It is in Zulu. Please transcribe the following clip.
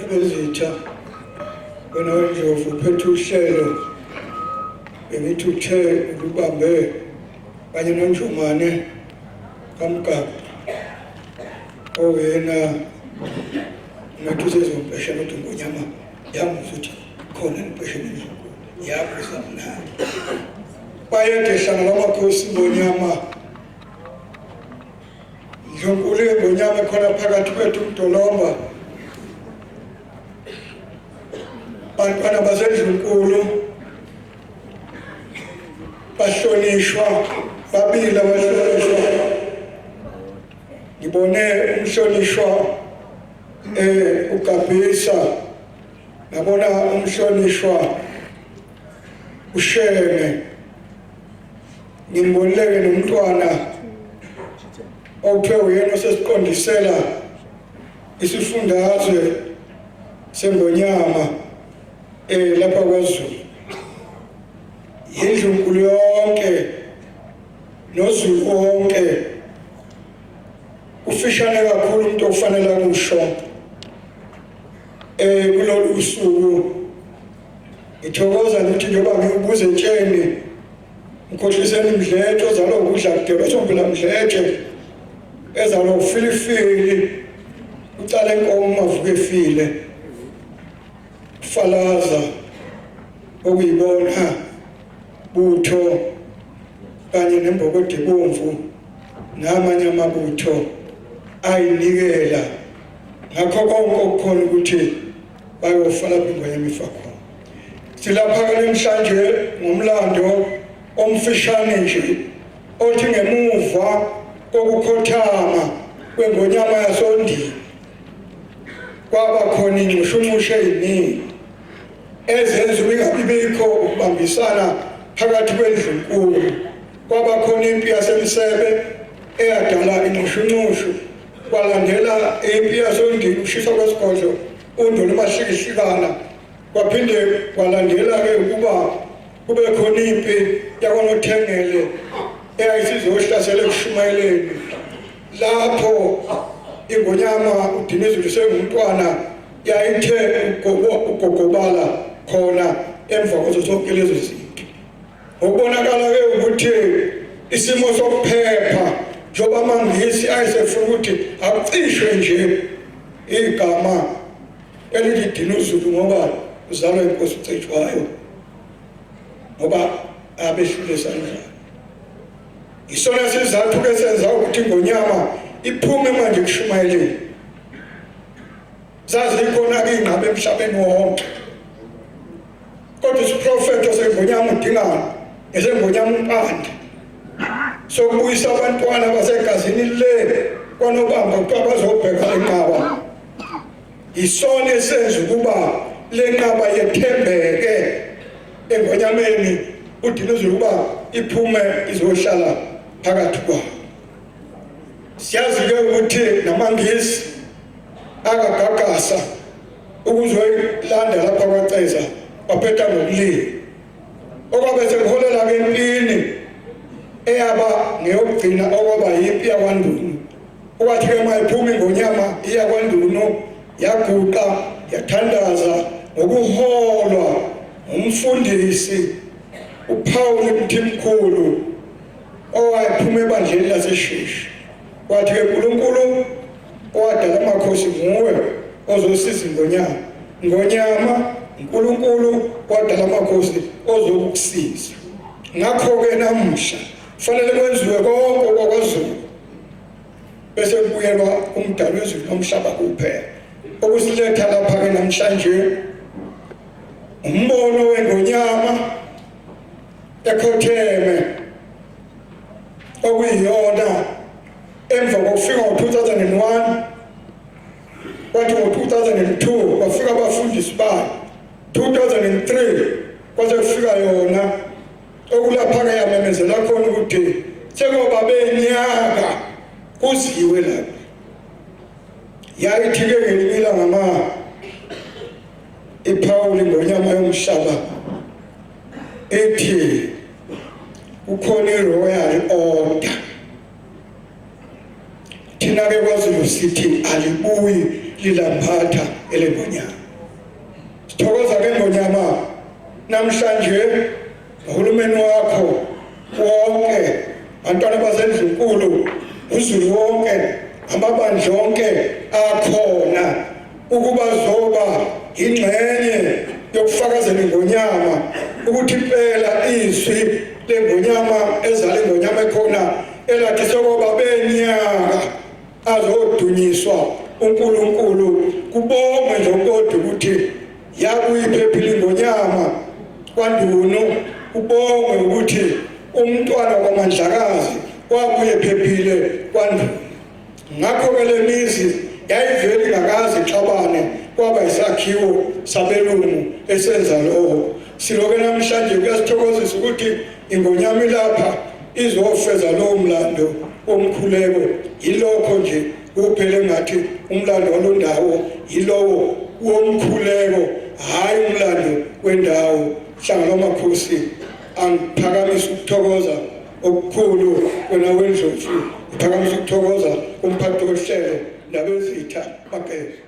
ebezitha wena weNdlovu uphethe uhlelo bengithi uthe ubambe kanye noNjumane kaMgaba oyena ngathi sezompeshela ukuthi ngonyama yangukuthi khona impeshela yakho samnandi bayede hlangana amakhosi ngonyama Ndlunkulu ngonyama khona phakathi kwethu uMdolomba bantwana baseNdlunkulu bahlonishwa babili abahlonishwa ngibone umhlonishwa uGabisa ngabona umhlonishwa uSheme ngimbonileke nomntwana ophe uyena osesiqondisela isifundazwe sengonyama lapha kwaZulu iNdlunkulu yonke noZulu wonke ufishane kakhulu umuntu ofanele akusho kulolu usuku ngithokoza ukuthi njengoba ngibuze entsheni ngikhohliseni Mdletshe ozalwa ukudla kudebe sombela Mdletshe ezalwa uFilifili ucala inkomo mavuke efile Falaza okuyibona butho kanye nembokodi bomvu namanye amabutho ayinikela ngakho konke okukhona ukuthi bayofala ingonyama ifa khona silapha namhlanje ngomlando omfishane nje othi ngemuva kokukhothama kwengonyama yasoNdini kwaba khona inxushumushe eziningi ezenza ubingabibikho ukubambisana phakathi kweNdlunkulu kwaba khona impi yaseMsebe eyadala inxushunxushu kwalandela impi yasoNdini ushisa kwesigodlo uNduli mashikishikana kwaphinde kwalandela ke ukuba kube khona impi yakwaNothengele eyayisizohlasela ekushumayeleni lapho ingonyama uDinizulu sengumntwana yayithe ugogobala khona emva kwazo zonke lezo zinto ukubonakala ke ukuthi isimo sokuphepha njoba amangisi ayesefuna ukuthi akucishwe nje igama elithi Dinizulu ngoba uzalwa inkosi uCetshwayo ngoba abehlule sandla isona sizathu ke senza ukuthi ingonyama iphume manje kushumayeleni zazi ikhona ke ingqabe emhlabeni wonke kodwa isiprofeto sengonyama udingana esengonyama umpande sokubuyisa abantwana basegazini le kwanobamba ukuthi bazobheka enqaba isona esenza ukuba lenqaba yethembeke engonyameni uDinizulu uba iphume izohlala phakathi kwabo siyazi ke ukuthi namangisi akagagasa ukuzoyilanda lapha kwaCeza baphetha ngokulila okwabe sekuholela ke empini eyaba ngeyokugcina okwaba yimpi yakwaNdunu okwathi ke mayiphuma ingonyama iya kwaNdunu yaguqa yathandaza ngokuholwa umfundisi uPaul Mthimkhulu owayephuma ebandleni laseShishi wathi ke uNkulunkulu owadala amakhosi nguwe ozosiza ngonyama uNkulunkulu owadala amakhosi ozokusiza ngakho ke namuhla kufanele kwenziwe konke okwaZulu bese kubuyelwa umdali wezulu nomhlaba kuphela okusiletha lapha ke namhlanje umbono wengonyama ekhotheme okuyiyona emva kokufika ngo-2001 kwathi ngo-2002 kwafika abafundisi bayo 2003 kwaze kufika yona okulapha-ke yamemezela khona ukuthi sengoba benyaka kuziwe lapha yayithi-ke ngelinye ilanga iPaul ingonyama yomhlaba ethi ukhona iroyal order thina ke kwaZulu sithi alibuyi lilamphatha elengonyama. Sithokoza ke ngonyama namhlanje uhulumeni wakho wonke abantwana baseNdlunkulu uZulu wonke amabandla onke akhona ukuba zoba ingxenye yokufakazela ingonyama ukuthi impela izwi lengonyama ezala ingonyama ekhona elathi sokuba benyaka azodunyiswa uNkulunkulu kubonge nje kodwa ukuthi yakuyiphephile ingonyama kwaNdunu ubonge ukuthi umntwana kwaMandlakazi wabuye phephile kwaNdunu. Ngakho ke le mizi yayivele ingakazi ixabane kwaba isakhiwo sabelungu esenza lokho. Siloke namhlanje kuyasithokozisa ukuthi ingonyama ilapha izofeza lowo mlando omkhuleko. Yilokho nje kuphele ngathi umlando walondawo yilowo womkhuleko hayi umlando wendawo. Hlangana amakhosi angiphakamisa ukuthokoza okukhulu wena weNdlovu, uphakamisa ukuthokoza umphathi wohlelo nabezitha bageza.